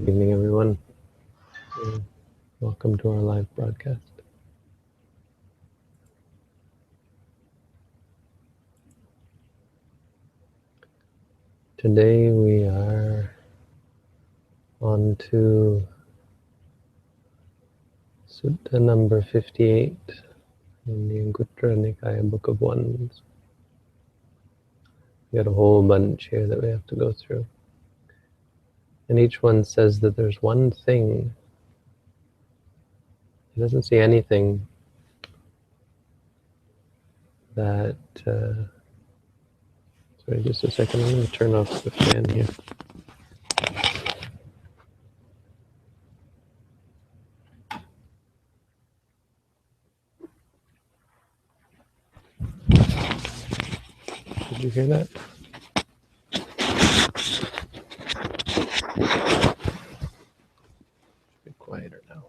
Good evening, everyone. Welcome to our live broadcast. Today we are on to Sutta number 58 in the Anguttara Nikaya Book of Ones. We got a whole bunch here that we have to go through. And each one says that there's one thing. He doesn't see anything that... sorry, just a second. I'm going to turn off the fan here. Did you hear that? Be quieter now.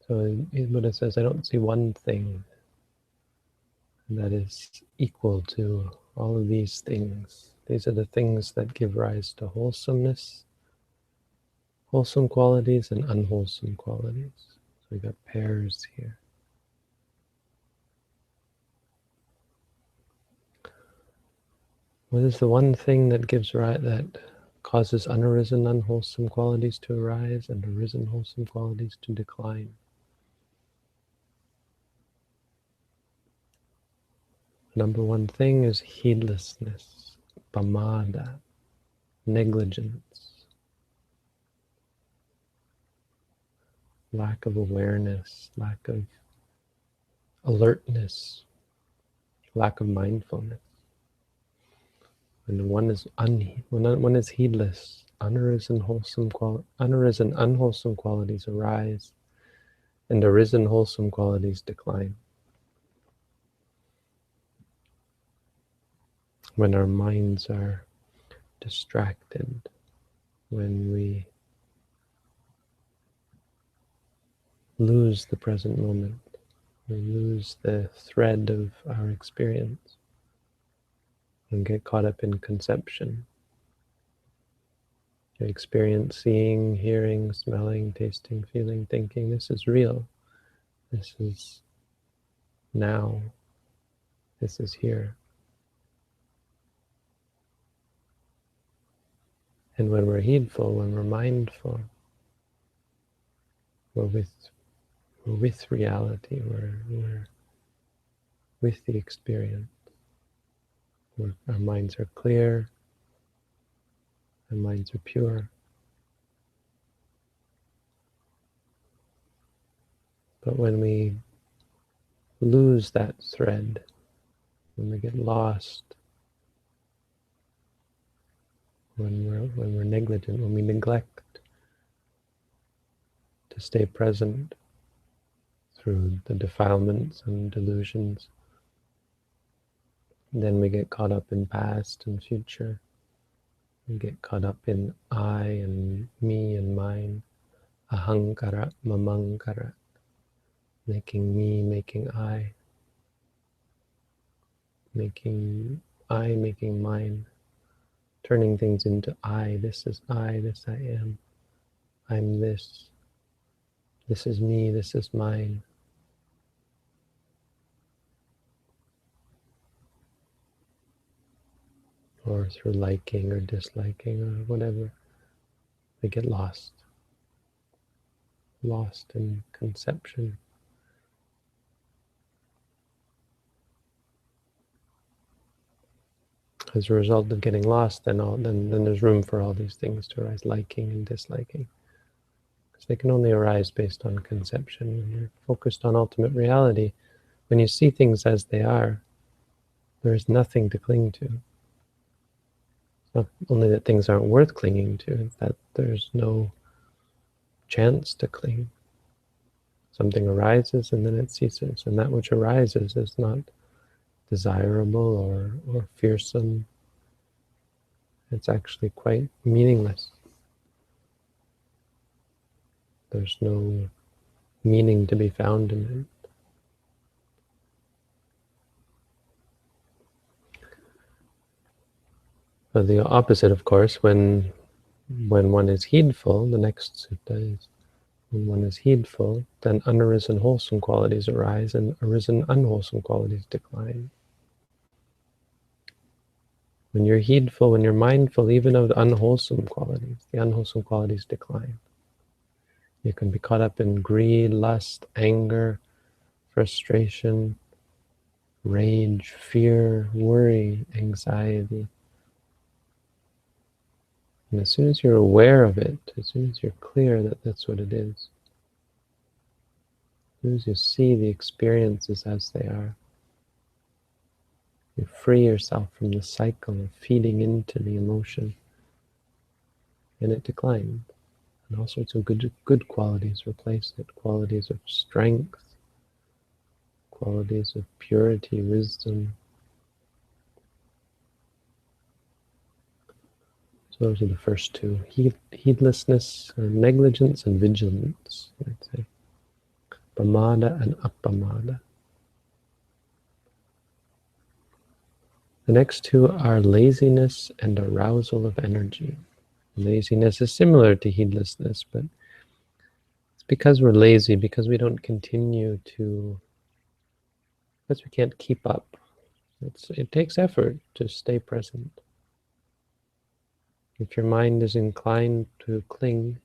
So Buddha says, I don't see one thing that is equal to all of these things. These are the things that give rise to wholesomeness, wholesome qualities, and unwholesome qualities. So we got pairs here. What is the one thing that gives rise, that causes unarisen unwholesome qualities to arise and arisen wholesome qualities to decline? Number one thing is heedlessness, pamada, negligence, lack of awareness, lack of alertness, lack of mindfulness. When one is heedless, unarisen unwholesome qualities arise, and arisen wholesome qualities decline. When our minds are distracted, when we lose the present moment, we lose the thread of our experience, and get caught up in conception. You experience seeing, hearing, smelling, tasting, feeling, thinking. This is real. This is now. This is here. And when we're heedful, when we're mindful, we're with reality. We're with the experience. Our minds are clear. Our minds are pure. But when we lose that thread, when we get lost, when we're negligent, when we neglect to stay present through the defilements and delusions, then we get caught up in past and future. We get caught up in I and me and mine, ahankara, mamankara, making me, making I, making mine, turning things into I, this I am, I'm this is me, this is mine. Or through liking or disliking or whatever, we get lost in conception. As a result of getting lost, then there's room for all these things to arise, liking and disliking. Because they can only arise based on conception. When you're focused on ultimate reality, when you see things as they are, there is nothing to cling to. It's not only that things aren't worth clinging to, it's that there's no chance to cling. Something arises and then it ceases, and that which arises is not desirable or fearsome. It's actually quite meaningless. There's no meaning to be found in it. But the opposite, of course, when one is heedful, the next sutta is, when one is heedful, then unarisen wholesome qualities arise and arisen unwholesome qualities decline. When you're heedful, when you're mindful even of the unwholesome qualities decline. You can be caught up in greed, lust, anger, frustration, rage, fear, worry, anxiety. And as soon as you're aware of it, as soon as you're clear that that's what it is, as soon as you see the experiences as they are, you free yourself from the cycle of feeding into the emotion, and it declines. And all sorts of good qualities replace it, qualities of strength, qualities of purity, wisdom. So those are the first two, heedlessness, or negligence, and vigilance, I'd say. Pamada and appamada. The next two are laziness and arousal of energy. Laziness is similar to heedlessness, but it's because we're lazy, because we don't continue to, because we can't keep up. It takes effort to stay present. If your mind is inclined to cling,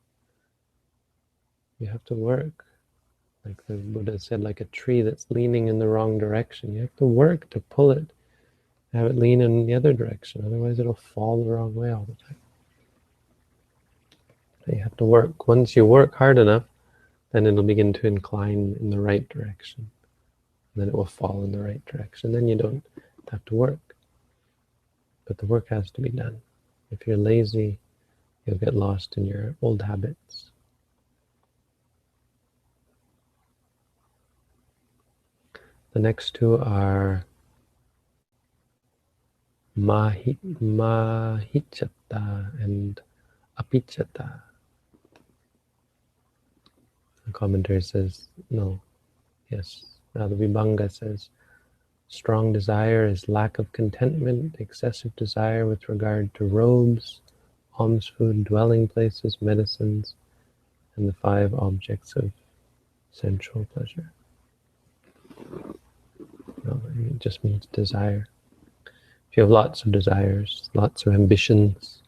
you have to work. Like the Buddha said, like a tree that's leaning in the wrong direction. You have to work to pull it, have it lean in the other direction. Otherwise it'll fall the wrong way all the time. So you have to work. Once you work hard enough, then it'll begin to incline in the right direction. And then it will fall in the right direction. Then you don't have to work. But the work has to be done. If you're lazy, you'll get lost in your old habits. The next two are mahicchata and apicchata. The commentary says, no, yes. Now the Vibhanga says, strong desire is lack of contentment, excessive desire with regard to robes, alms food, dwelling places, medicines, and the 5 objects of sensual pleasure. No, it just means desire. If you have lots of desires, lots of ambitions,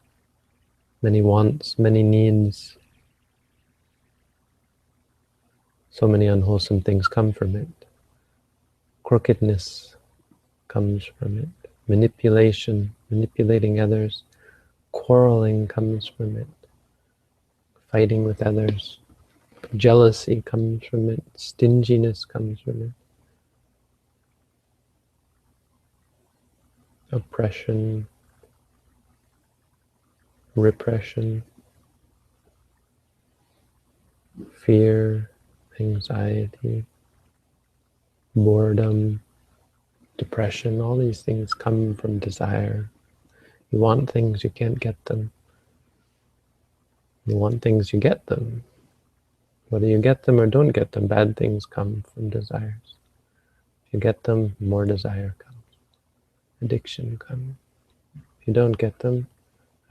many wants, many needs, so many unwholesome things come from it. Crookedness comes from it. Manipulation, manipulating others. Quarreling comes from it. Fighting with others. Jealousy comes from it. Stinginess comes from it. Oppression, repression, fear, anxiety, boredom, depression, all these things come from desire. You want things, you can't get them. You want things, you get them. Whether you get them or don't get them, bad things come from desires. If you get them, more desire comes. Addiction comes. If you don't get them,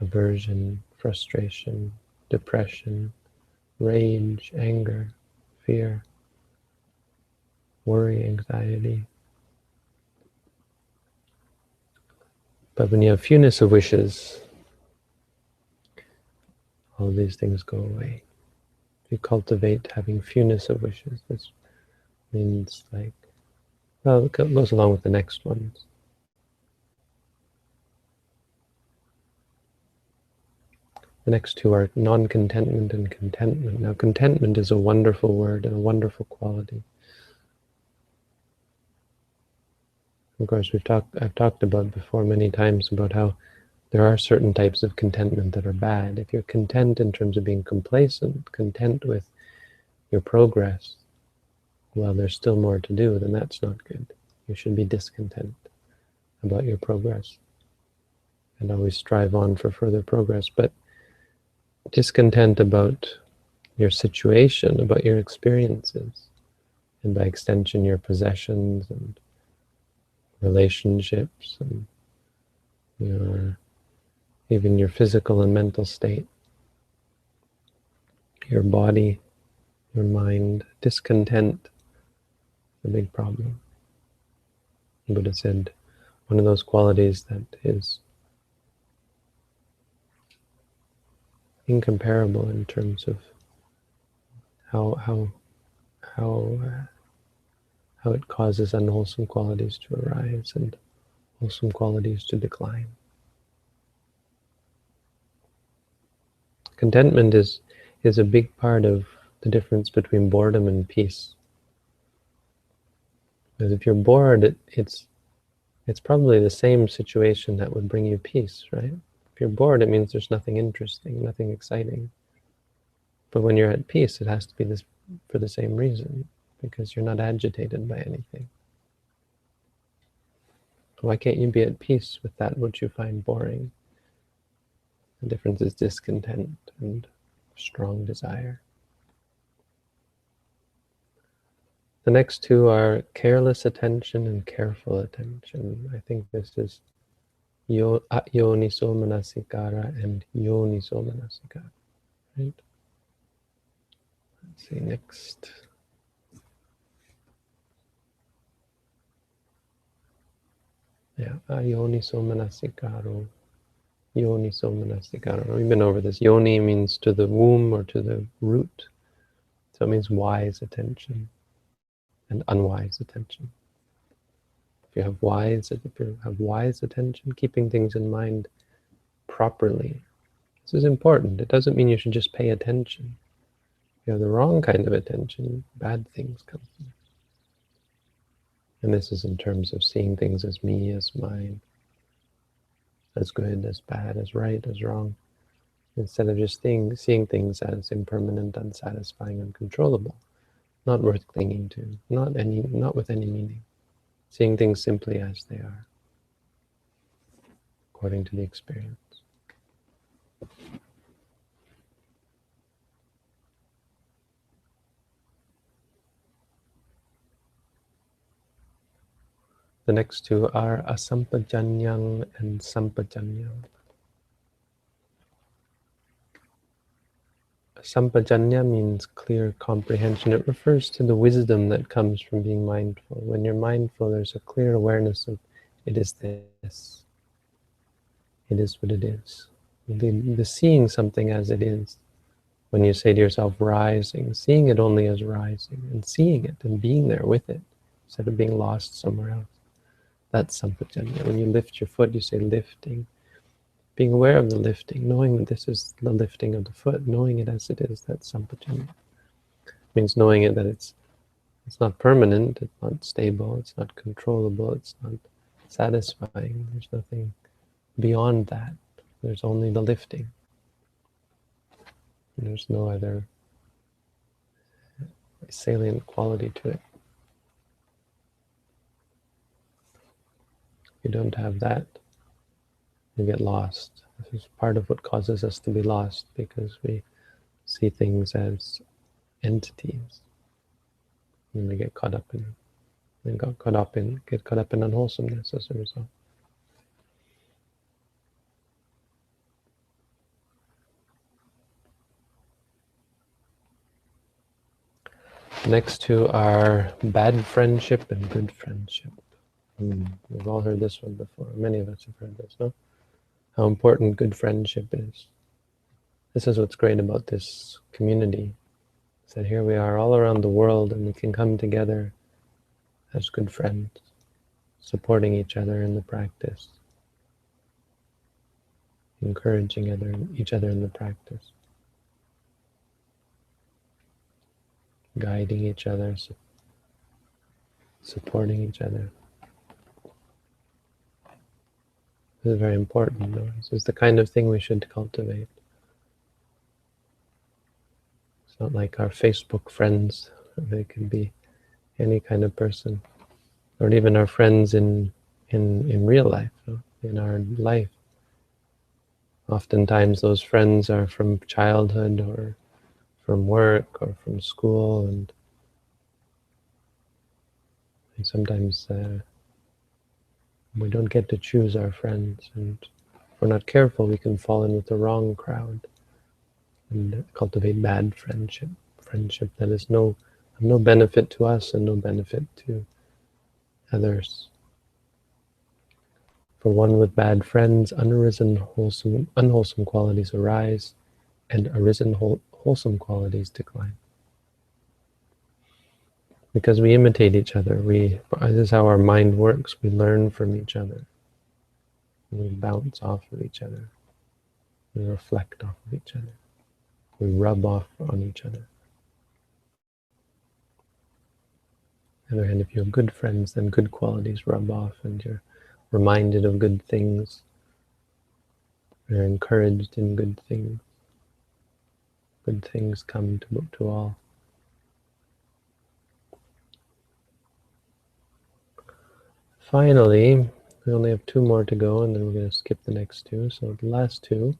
aversion, frustration, depression, rage, anger, fear, worry, anxiety. But when you have fewness of wishes, all these things go away. If you cultivate having fewness of wishes, this means like, well, it goes along with the next ones. The next two are non-contentment and contentment. Now, contentment is a wonderful word and a wonderful quality. Of course, I've talked about before many times about how there are certain types of contentment that are bad. If you're content in terms of being complacent, content with your progress, well, there's still more to do, then that's not good. You should be discontent about your progress and always strive on for further progress. But discontent about your situation, about your experiences, and by extension your possessions and relationships and your even your physical and mental state, your body, your mind. Discontent is a big problem. The Buddha said one of those qualities that is incomparable in terms of how how how it causes unwholesome qualities to arise and wholesome qualities to decline. Contentment is a big part of the difference between boredom and peace. Because if you're bored, it's probably the same situation that would bring you peace, right? If you're bored, it means there's nothing interesting, nothing exciting. But when you're at peace, it has to be this for the same reason, because you're not agitated by anything. Why can't you be at peace with that which you find boring? The difference is discontent and strong desire. The next two are careless attention and careful attention. I think this is yoniso manasikara and yoniso manasikara, right? Let's see, next. Yeah, yoniso manasikaro. Yoniso manasikara. We've been over this. Yoni means to the womb or to the root. So it means wise attention and unwise attention. If you have wise attention, keeping things in mind properly. This is important. It doesn't mean you should just pay attention. If you have the wrong kind of attention, bad things come from it. And this is in terms of seeing things as me, as mine, as good, as bad, as right, as wrong, instead of just seeing things as impermanent, unsatisfying, uncontrollable, not worth clinging to, not with any meaning, seeing things simply as they are, according to the experience. The next two are asampajanyam and sampajanyam. Sampajanya means clear comprehension. It refers to the wisdom that comes from being mindful. When you're mindful, there's a clear awareness of it is this. It is what it is. The seeing something as it is. When you say to yourself, rising, seeing it only as rising, and seeing it and being there with it, instead of being lost somewhere else. That's sampajanya. When you lift your foot, you say lifting. Being aware of the lifting, knowing that this is the lifting of the foot, knowing it as it is, that's sampajanya. It means knowing it that it's not permanent, it's not stable, it's not controllable, it's not satisfying. There's nothing beyond that. There's only the lifting. And there's no other salient quality to it. If you don't have that, you get lost. This is part of what causes us to be lost, because we see things as entities, and we get caught up in unwholesomeness as a result. The next two are bad friendship and good friendship. We've all heard this one before. Many of us have heard this, no? How important good friendship is. This is what's great about this community. Is that here we are all around the world, and we can come together as good friends, supporting each other in the practice, encouraging each other in the practice, guiding each other, supporting each other. This is very important. No? This is the kind of thing we should cultivate. It's not like our Facebook friends. They can be any kind of person, or even our friends in real life, no? In our life. Oftentimes those friends are from childhood or from work or from school, and sometimes we don't get to choose our friends, and If we're not careful, we can fall in with the wrong crowd and cultivate bad friendship. Friendship that is of no benefit to us and no benefit to others. For one with bad friends, unwholesome qualities arise, and arisen wholesome qualities decline. Because we imitate each other. This is how our mind works. We learn from each other. We bounce off of each other. We reflect off of each other. We rub off on each other. On the other hand, if you have good friends, then good qualities rub off and you're reminded of good things. You're encouraged in good things. Good things come to all. Finally, we only have 2 more to go, and then we're going to skip the next 2. So the last 2,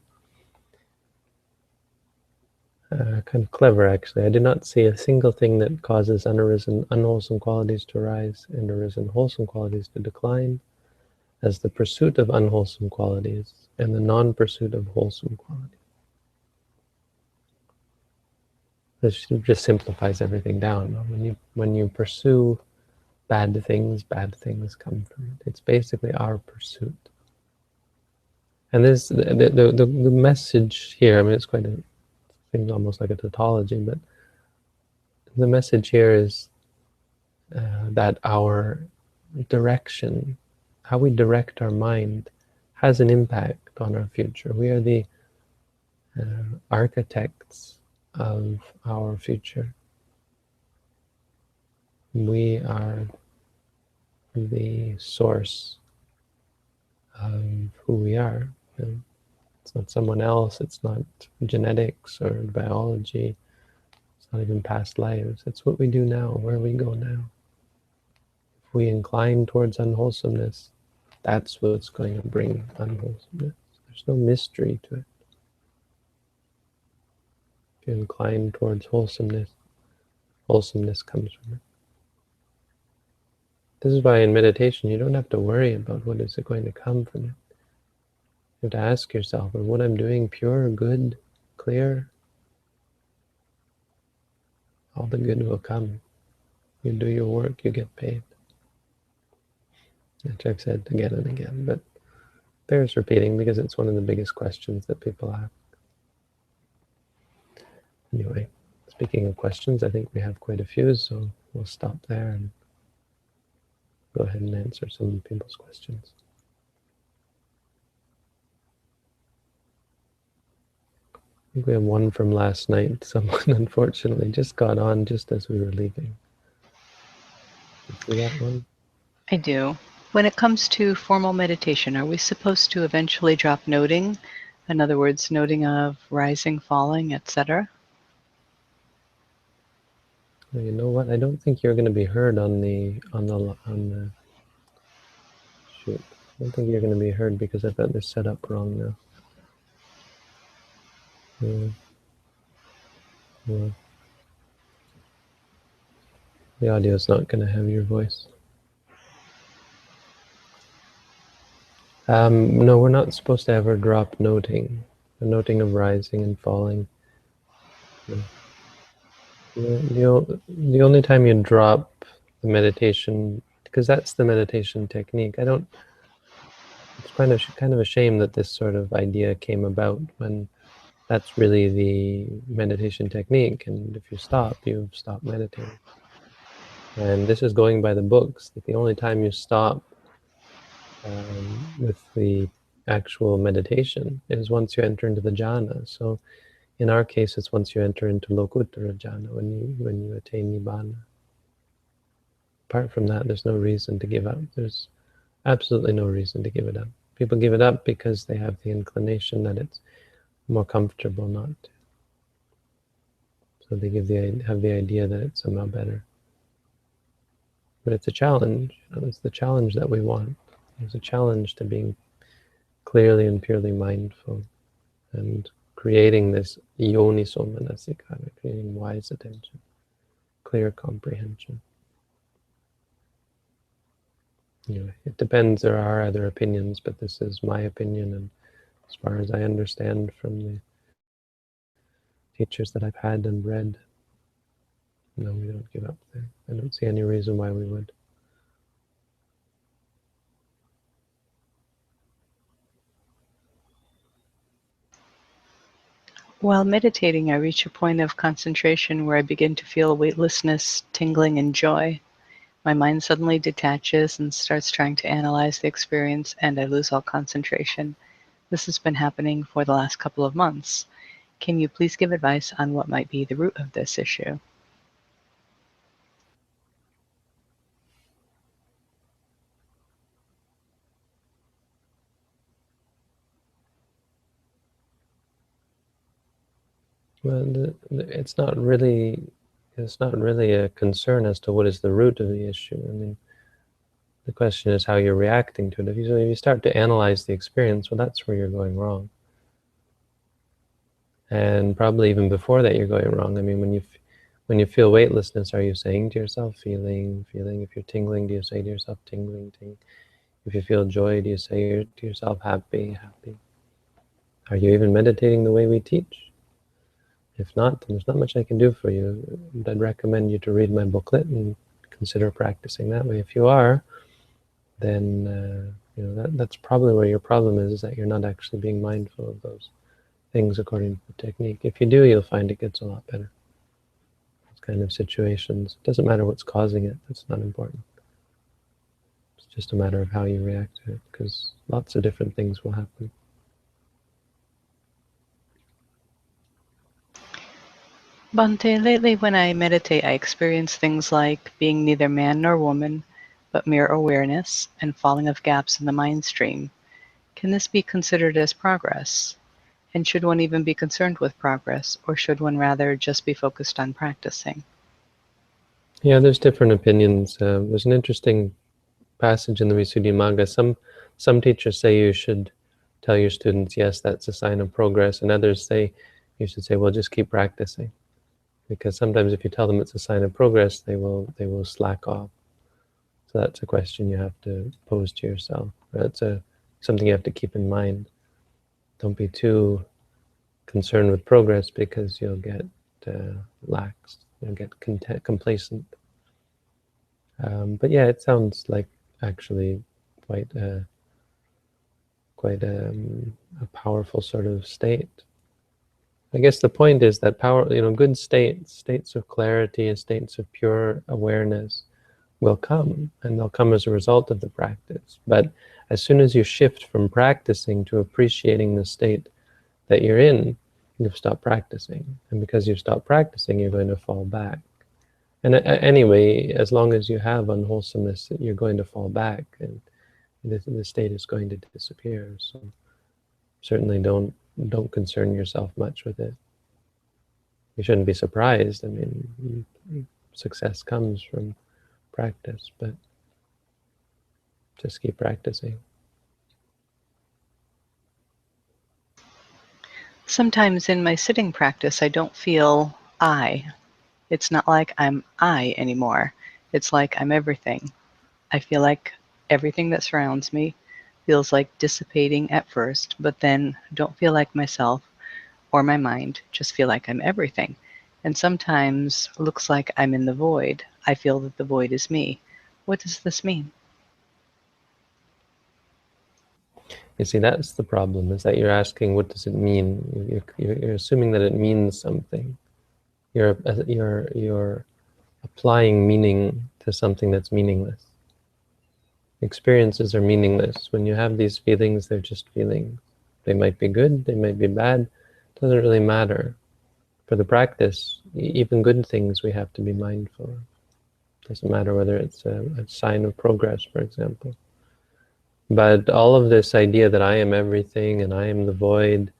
kind of clever actually. I do not see a single thing that causes unwholesome qualities to rise and arisen wholesome qualities to decline, as the pursuit of unwholesome qualities and the non-pursuit of wholesome qualities. This just simplifies everything down. When you pursue bad things come from it. It's basically our pursuit. And this the message here, I mean, it's quite a thing, almost like a tautology, but the message here is that our direction, how we direct our mind, has an impact on our future. We are the architects of our future. We are the source of who we are. It's not someone else, it's not genetics or biology, it's not even past lives. It's what we do now, where we go now. If we incline towards unwholesomeness, that's what's going to bring unwholesomeness. There's no mystery to it. If you incline towards wholesomeness, wholesomeness comes from it. This is why in meditation you don't have to worry about what is going to come from it. You have to ask yourself, is what I'm doing pure, good, clear? All the good will come. You do your work, you get paid. Which I've said again and again, but bears repeating because it's one of the biggest questions that people ask. Anyway, speaking of questions, I think we have quite a few, so we'll stop there and go ahead and answer some of people's questions. I think we have one from last night. Someone unfortunately just got on just as we were leaving. Did you see that one? I do. When it comes to formal meditation, are we supposed to eventually drop noting? In other words, noting of rising, falling, etc.? Well, you know what? I don't think you're going to be heard on the shoot. I don't think you're going to be heard because I've got this set up wrong now. Yeah. The audio is not going to have your voice. No, we're not supposed to ever drop noting. The noting of rising and falling. No. The only time you drop the meditation, because that's the meditation technique. It's kind of a shame that this sort of idea came about when that's really the meditation technique. And if you stop, you've stopped meditating. And this is going by the books, that the only time you stop with the actual meditation is once you enter into the jhana. So in our case, it's once you enter into lokuttara jhana, when you attain nibbana. Apart from that, there's no reason to give up. There's absolutely no reason to give it up. People give it up because they have the inclination that it's more comfortable not to. So they have the idea that it's somehow better. But it's a challenge. It's the challenge that we want. There's a challenge to being clearly and purely mindful and creating this yoniso manasikara, creating wise attention, clear comprehension. Anyway, it depends. There are other opinions, but this is my opinion, and As far as I understand from the teachers that I've had and read, no, we don't give up there. I don't see any reason why we would. While meditating, I reach a point of concentration where I begin to feel weightlessness, tingling, and joy. My mind suddenly detaches and starts trying to analyze the experience, and I lose all concentration. This has been happening for the last couple of months. Can you please give advice on what might be the root of this issue? Well, it's not really a concern as to what is the root of the issue. I mean, the question is how you're reacting to it. If you start to analyze the experience, well, that's where you're going wrong. And probably even before that, you're going wrong. I mean, when you feel weightlessness, are you saying to yourself, feeling? If you're tingling, do you say to yourself, tingling? If you feel joy, do you say to yourself, happy? Are you even meditating the way we teach? If not, then there's not much I can do for you. I'd recommend you to read my booklet and consider practicing that way. If you are, then that's probably where your problem is that you're not actually being mindful of those things according to the technique. If you do, you'll find it gets a lot better. Those kind of situations. It doesn't matter what's causing it. That's not important. It's just a matter of how you react to it, because lots of different things will happen. Bhante, lately when I meditate, I experience things like being neither man nor woman, but mere awareness and falling of gaps in the mind stream. Can this be considered as progress? And should one even be concerned with progress, or should one rather just be focused on practicing? Yeah, there's different opinions. There's an interesting passage in the Visuddhimagga. Some teachers say you should tell your students, yes, that's a sign of progress, and others say you should say, well, just keep practicing, because sometimes if you tell them it's a sign of progress, they will slack off. So that's a question you have to pose to yourself. That's something you have to keep in mind. Don't be too concerned with progress, because you'll get lax, you'll get complacent. But yeah, it sounds like actually quite a powerful sort of state. I guess the point is that good states of clarity and states of pure awareness will come, and they'll come as a result of the practice. But as soon as you shift from practicing to appreciating the state that you're in, you've stopped practicing. And because you've stopped practicing, you're going to fall back. And anyway, as long as you have unwholesomeness, you're going to fall back, and the state is going to disappear. So certainly don't concern yourself much with it. You shouldn't be surprised. I mean, success comes from practice, but just keep practicing. Sometimes in my sitting practice, I don't feel I. It's not like I'm I anymore. It's like I'm everything. I feel like everything that surrounds me feels like dissipating at first, but then don't feel like myself or my mind, just feel like I'm everything. And sometimes looks like I'm in the void. I feel that the void is me. What does this mean? You see, that's the problem, is that you're asking, what does it mean? You're assuming that it means something. You're applying meaning to something that's meaningless. Experiences are meaningless. When you have these feelings, they're just feelings. They might be good, they might be bad. It doesn't really matter. For the practice, even good things we have to be mindful of. It doesn't matter whether it's a sign of progress, for example. But all of this idea that I am everything and I am the void,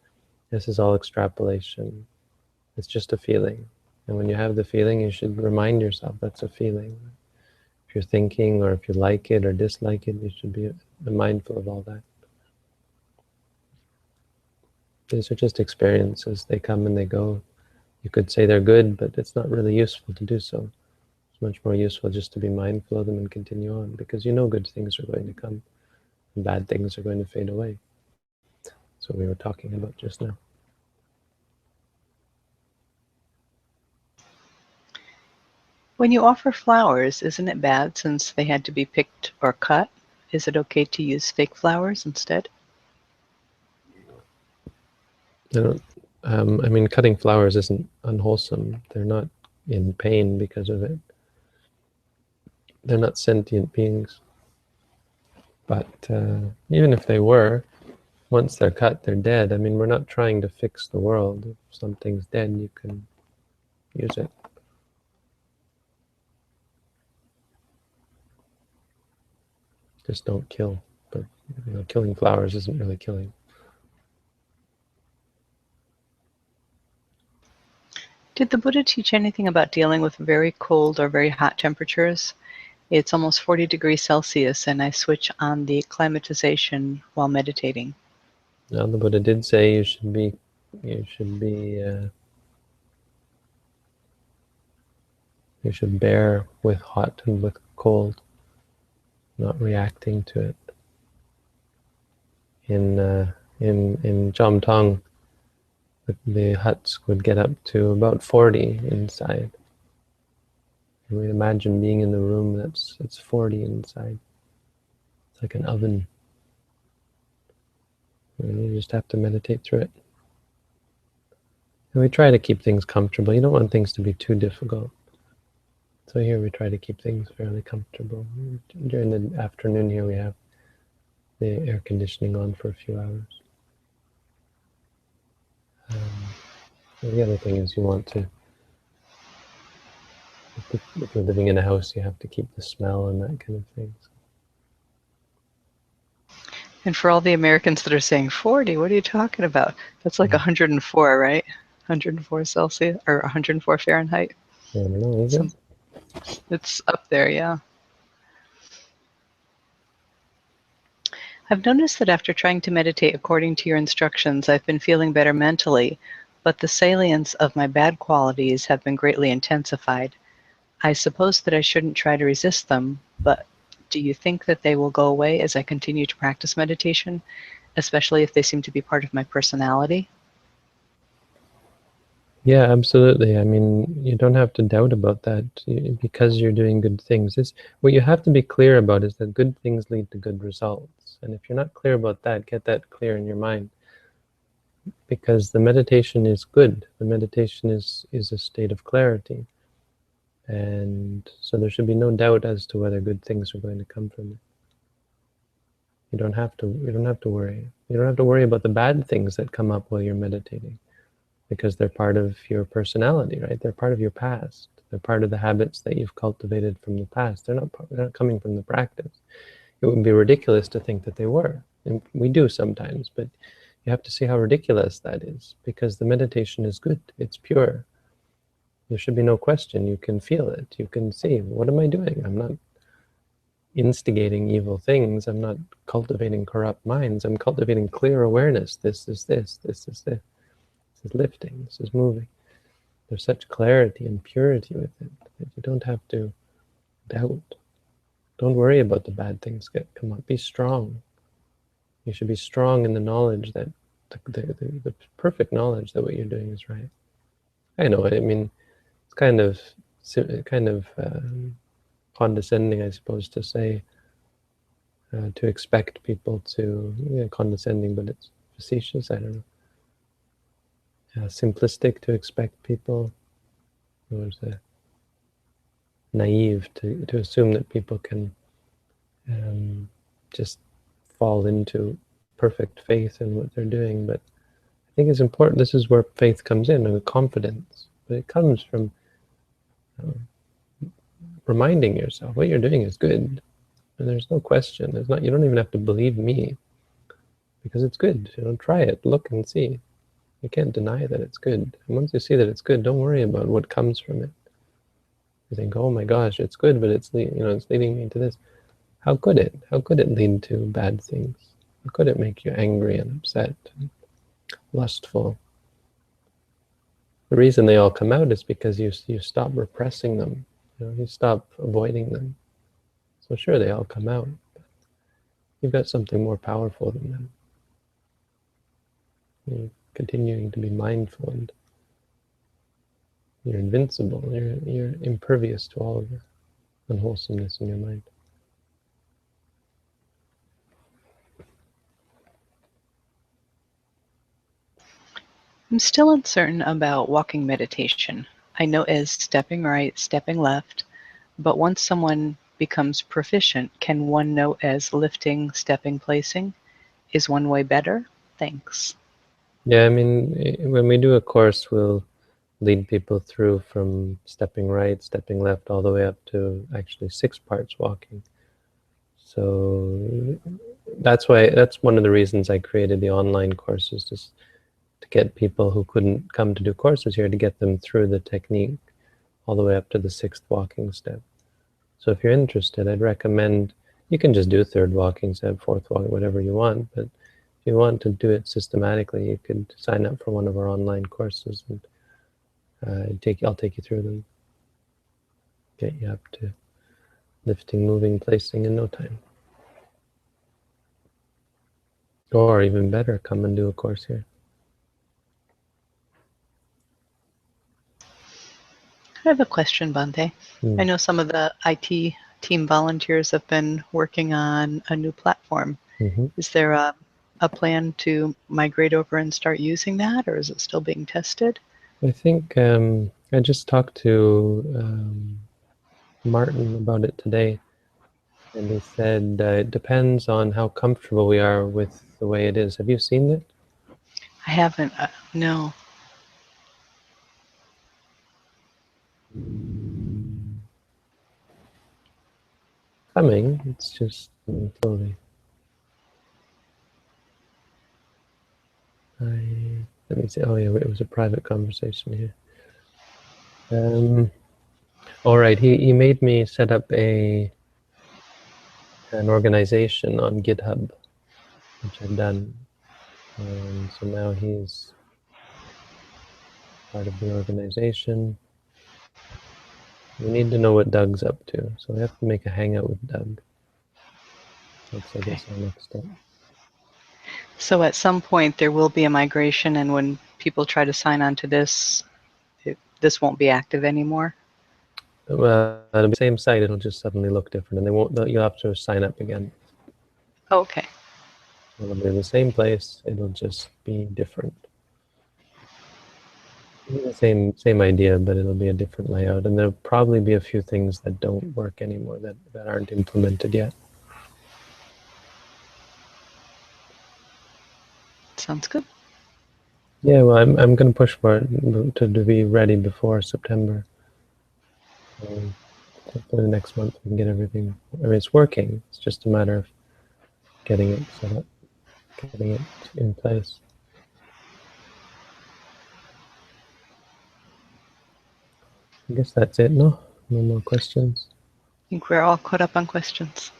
this is all extrapolation. It's just a feeling. And when you have the feeling, you should remind yourself that's a feeling. If you're thinking, or if you like it or dislike it, you should be mindful of all that. These are just experiences. They come and they go. You could say they're good, but it's not really useful to do so. It's much more useful just to be mindful of them and continue on, because you know good things are going to come and bad things are going to fade away. That's what we were talking about just now. When you offer flowers, isn't it bad since they had to be picked or cut? Is it okay to use fake flowers instead? I don't. I mean, cutting flowers isn't unwholesome. They're not in pain because of it. They're not sentient beings. But even if they were, once they're cut, they're dead. I mean, we're not trying to fix the world. If something's dead, you can use it. Just don't kill. But killing flowers isn't really killing. Did the Buddha teach anything about dealing with very cold or very hot temperatures? It's almost 40 degrees Celsius, and I switch on the climatization while meditating. Now, the Buddha did say you should be you should bear with hot and with cold, not reacting to it. In Jamtong, the huts would get up to about 40 inside. And we'd imagine being in the room it's 40 inside. It's like an oven. And you just have to meditate through it. And we try to keep things comfortable. You don't want things to be too difficult. So here we try to keep things fairly comfortable. During the afternoon here we have the air conditioning on for a few hours. The other thing is you want to, if you're living in a house, you have to keep the smell and that kind of thing. And for all the Americans that are saying 40, what are you talking about? That's like 104, right? 104 Celsius or 104 Fahrenheit. I don't know, is it? It's up there, yeah. I've noticed that after trying to meditate according to your instructions, I've been feeling better mentally, but the salience of my bad qualities have been greatly intensified. I suppose that I shouldn't try to resist them, but do you think that they will go away as I continue to practice meditation, especially if they seem to be part of my personality? Yeah, absolutely. I mean, you don't have to doubt about that because you're doing good things. What you have to be clear about is that good things lead to good results. And if you're not clear about that, get that clear in your mind. Because the meditation is good. The meditation is a state of clarity. And so there should be no doubt as to whether good things are going to come from it. You don't have to worry. You don't have to worry about the bad things that come up while you're meditating, because they're part of your personality, right? They're part of your past. They're part of the habits that you've cultivated from the past. They're not coming from the practice. It would be ridiculous to think that they were. And we do sometimes, but you have to see how ridiculous that is, because the meditation is good. It's pure. There should be no question. You can feel it. You can see, what am I doing? I'm not instigating evil things. I'm not cultivating corrupt minds. I'm cultivating clear awareness. This is this. This is this. This is lifting. This is moving. There's such clarity and purity with it that you don't have to doubt. Don't worry about the bad things that come up. Be strong. You should be strong in the knowledge that the perfect knowledge that what you're doing is right. I know. I mean, it's kind of condescending, I suppose, to say to expect people to condescending, but it's facetious. I don't know. Simplistic to expect people. It was naive to assume that people can just fall into perfect faith in what they're doing. But I think it's important. This is where faith comes in, and confidence. But it comes from reminding yourself what you're doing is good, and there's no question. There's not. You don't even have to believe me, because it's good. Try it, look and see. You can't deny that it's good. And once you see that it's good, don't worry about what comes from it. You think, oh my gosh, it's good, but it's leading me to this. How could it? How could it lead to bad things? How could it make you angry and upset and lustful? The reason they all come out is because you stop repressing them. You stop avoiding them. So sure, they all come out. But you've got something more powerful than them. You're continuing to be mindful, and you're invincible. You're impervious to all of the unwholesomeness in your mind. I'm still uncertain about walking meditation. I know as stepping right, stepping left, but once someone becomes proficient, can one know as lifting, stepping, placing? Is one way better? Thanks. Yeah, I mean, when we do a course, we'll lead people through from stepping right, stepping left, all the way up to actually 6 parts walking. So that's one of the reasons I created the online courses, just to get people who couldn't come to do courses here, to get them through the technique all the way up to the 6th walking step. So if you're interested, I'd recommend, you can just do 3rd walking step, 4th walking, whatever you want, but if you want to do it systematically, you could sign up for one of our online courses, and I'll take you through them, get you up to lifting, moving, placing in no time. Or even better, come and do a course here. I have a question, Bante. I know some of the IT team volunteers have been working on a new platform. Is there a plan to migrate over and start using that, or is it still being tested? I think I just talked to Martin about it today, and he said it depends on how comfortable we are with the way it is. Have you seen it? I haven't, no. Coming, it's just slowly. Let me see. Oh yeah, it was a private conversation here. All right, he made me set up an organization on GitHub, which I've done. So now he's part of the organization. We need to know what Doug's up to, so we have to make a hangout with Doug. That's, I guess, our next step. So at some point there will be a migration, and when people try to sign on to this, this won't be active anymore? Well, it'll be the same site, it'll just suddenly look different, and you'll have to sign up again. Oh, okay. It'll be the same place, it'll just be different. The same idea, but it'll be a different layout, and there'll probably be a few things that don't work anymore, that aren't implemented yet. Sounds good. Yeah, well, I'm going to push for it to be ready before September. Hopefully next month we can get everything. I mean, it's working. It's just a matter of getting it set up, getting it in place. I guess that's it, no? No more questions? I think we're all caught up on questions.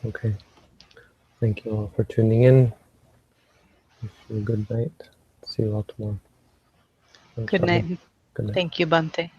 Okay. Thank you all for tuning in. Wish you a good night. See you all tomorrow. Good night. Good night. Thank you, Bante.